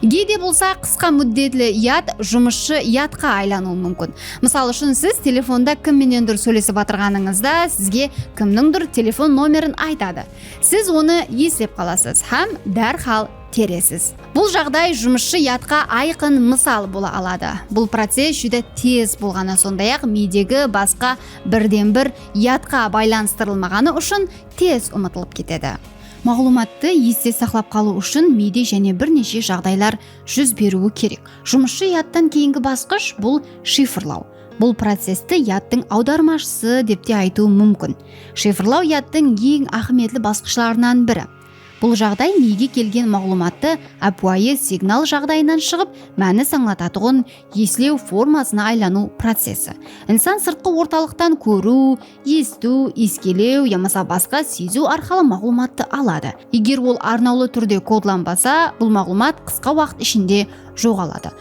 Кейде болса қысқа мүдделі ят жұмысшы ятқа айлануы мүмкін. Мысалы үшін сіз телефонда кімменендір сөйлесіп отырғаныңызда сізге кімніңдір телефон номерін айтады. Сіз оны есеп қаласыз һәм дәрхал тересіз. Бұл жағдай жұмысшы ятқа айқын мысал бола алады. Бұл процесс жүде тез болғаны, сондай-ақ мидегі басқа бірден бір ятқа байланыстырылмағаны үшін тез ұмытылып кетеді. Мағлұматты есте сақтап қалу үшін миде және бірнеше жағдайлар жүз беруі керек. Жұмысшы яттан кейінгі басқыш бұл шифрлау. Бұл процесті яттың аудармашысы деп те айту мүмкін. Шифрлау яттың ең ахметлі басқышларынан бірі. Бұл жағдай миге келген мағлұматты әпуайы сигнал жағдайынан шығып, мәні аңлататұғын еслеу формасына айлану процесі. Инсан сыртқы орталықтан көру, есту, искелеу, ямаса басқа сезу арқылы мағлұматты алады. Егер ол арнаулы түрде кодланбаса, бұл мағлұмат қысқа уақыт ішінде жоғалады.